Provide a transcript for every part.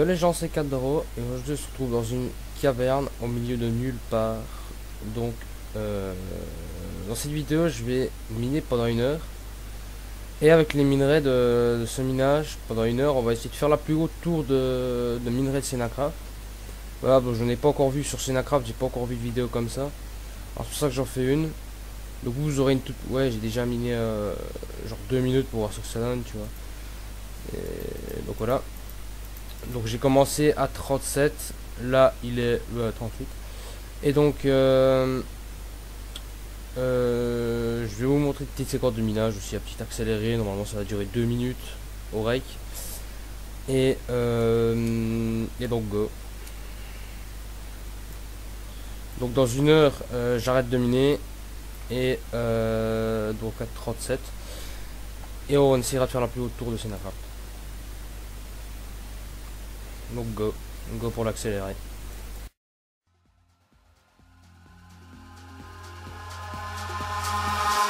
Les gens, c'est 4 et aujourd'hui on se retrouve dans une caverne au milieu de nulle part. Donc dans cette vidéo je vais miner pendant 1 heure. Et avec les minerais de ce minage, pendant 1 heure, on va essayer de faire la plus haute tour de minerais de Senacraft. Voilà, donc je n'ai pas encore vu sur Senacraft, j'ai pas encore vu de vidéo comme ça. Alors c'est pour ça que j'en fais une. Donc vous aurez une toute... Ouais, j'ai déjà miné genre 2 minutes pour voir ce que ça donne, tu vois. Et donc voilà. Donc j'ai commencé à 37, là il est 38. Et donc je vais vous montrer une petite séquence de minage aussi à petit accéléré. Normalement ça va durer 2 minutes au rake. Et donc go. Donc dans 1 heure j'arrête de miner. Et donc à 37. Et on essaiera de faire la plus haute tour de Senacraft. Donc go pour l'accélérer.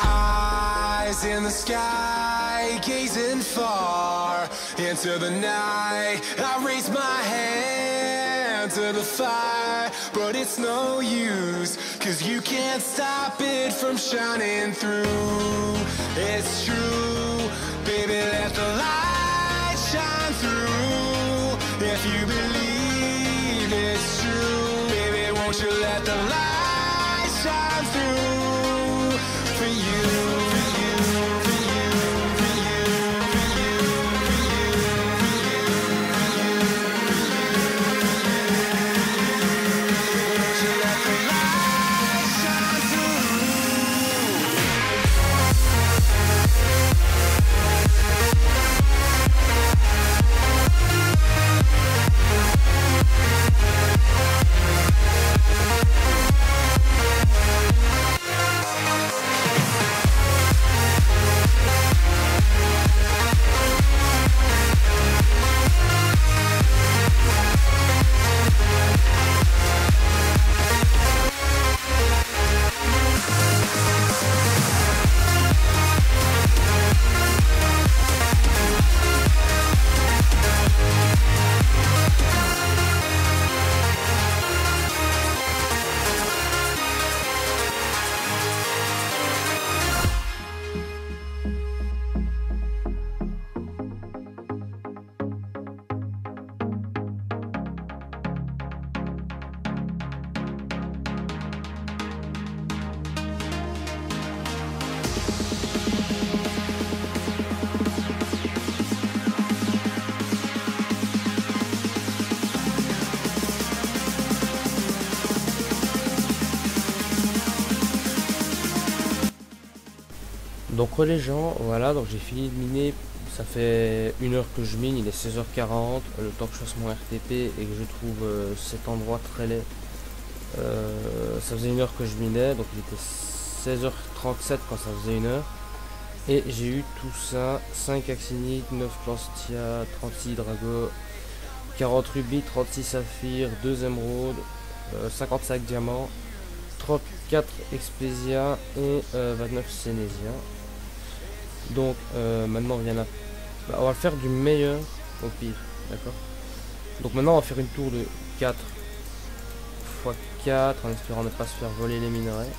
Eyes in the sky, gazing far into the night. I raise my hand to the fire, but it's no use, 'cause you can't stop it from shining through. It's true, baby, let the light shine through. If you believe it's true, baby, won't you let the light shine through for you. Donc les gens, voilà, donc j'ai fini de miner, ça fait 1 heure que je mine, il est 16h40, le temps que je fasse mon RTP et que je trouve cet endroit très laid. Ça faisait 1 heure que je minais, donc il était 16h37 quand ça faisait 1 heure. Et j'ai eu tout ça, 5 actinites, 9 planstia, 36 dragos, 40 rubis, 36 saphirs, 2 émeraudes, 55 diamants, 34 expésia et 29 sénésia. Donc maintenant on vient là. Bah, on va faire du meilleur au pire, d'accord. Donc maintenant on va faire une tour de 4 x 4 en espérant ne pas se faire voler les minerais.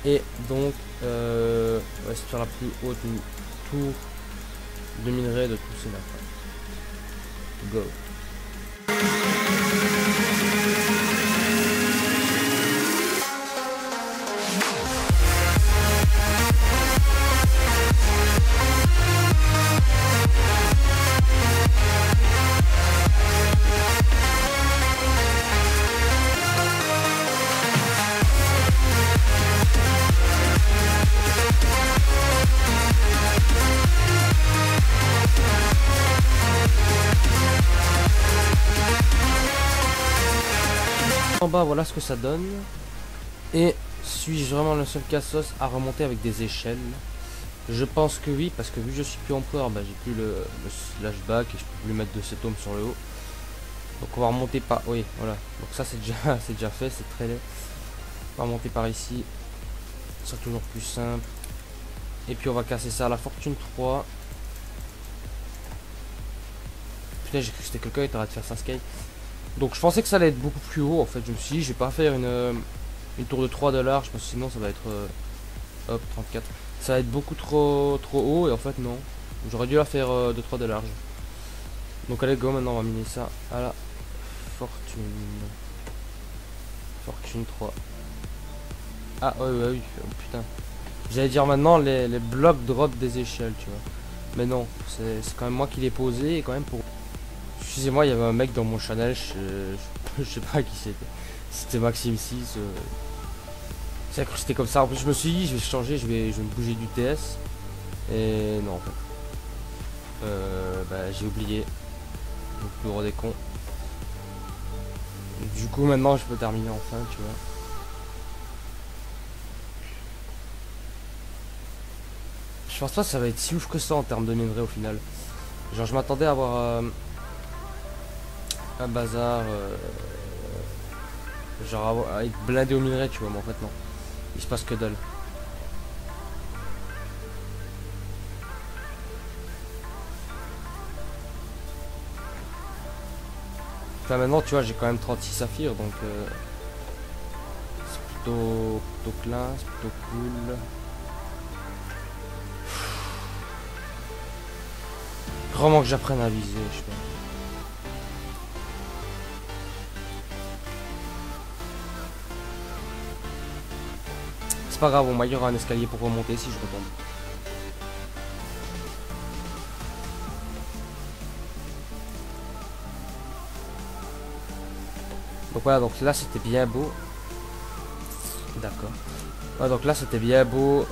Et donc on va essayer de faire la plus haute tour de minerais de tous ces là. Go. En bas, voilà ce que ça donne. Et suis-je vraiment le seul cassos à remonter avec des échelles? Je pense que oui, parce que vu que je suis plus empereur, bah, j'ai plus le slashback et je peux plus mettre de cet homme sur le haut. Donc on va remonter par... Oui, voilà. Donc ça c'est déjà fait, c'est très laid. On va remonter par ici. Ce sera toujours plus simple. Et puis on va casser ça à la fortune 3. putain, j'ai cru que c'était quelqu'un qui était en train de faire sa skate. Donc je pensais que ça allait être beaucoup plus haut en fait. Je me suis dit, je vais pas faire une tour de 3 de large parce que sinon ça va être hop 34. Ça va être beaucoup trop haut et en fait non. J'aurais dû la faire de 3 de large. Donc allez go, maintenant on va miner ça à la fortune. Fortune 3. Ah oui, oh, putain. J'allais dire maintenant les blocs drop des échelles, tu vois. Mais non, c'est quand même moi qui l'ai posé et quand même pour... Excusez-moi, il y avait un mec dans mon channel, je sais pas qui c'était. C'était Maxime 6. C'est cru que c'était comme ça. En plus je me suis dit je vais changer, je vais me bouger du TS. Et non en fait. Bah j'ai oublié. Le plus gros des cons. Du coup maintenant je peux terminer enfin, tu vois. Je pense pas que ça va être si ouf que ça en termes de minerai au final. Genre je m'attendais à avoir un bazar genre à être blindé au minerai, tu vois, mais en fait non. Il se passe que dalle. Enfin maintenant tu vois j'ai quand même 36 saphirs donc c'est plutôt classe, plutôt cool. Vraiment que j'apprenne à viser, je sais pas. C'est pas grave, au moins il y aura un escalier pour remonter si je retombe. Donc voilà, donc là c'était bien beau. D'accord. Ouais, donc là c'était bien beau.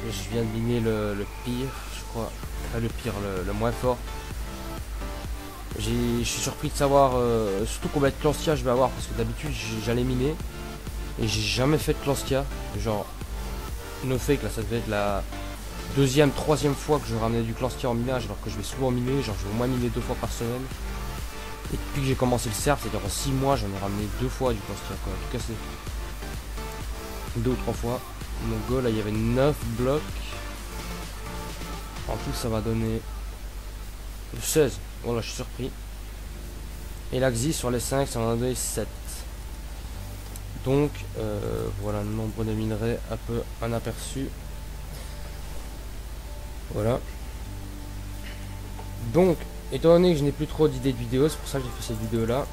Je viens de miner le pire, je crois. Enfin, le pire, le moins fort. Je suis surpris de savoir surtout combien de Clanstia je vais avoir parce que d'habitude j'allais miner et j'ai jamais fait de Clanstia. Genre, no fake, là ça devait être la deuxième, troisième fois que je ramenais du Clanstia en minage alors que je vais souvent miner, genre je vais au moins miner 2 fois par semaine. Et depuis que j'ai commencé le serve, c'est-à-dire en 6 mois, j'en ai ramené 2 fois du Clanstia quoi. En tout cas c'est 2 ou 3 fois. Mon goal là il y avait 9 blocs. En tout ça va donner 16. Voilà, je suis surpris. Et l'Axi sur les 5, ça en a donné 7. Donc, voilà le nombre de minerais, un peu un aperçu. Voilà. Donc, étant donné que je n'ai plus trop d'idées de vidéos, c'est pour ça que j'ai fait cette vidéo là.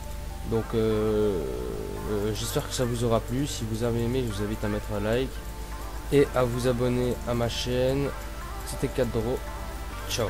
Donc, j'espère que ça vous aura plu. Si vous avez aimé, je vous invite à mettre un like. Et à vous abonner à ma chaîne. C'était Cadro. Ciao.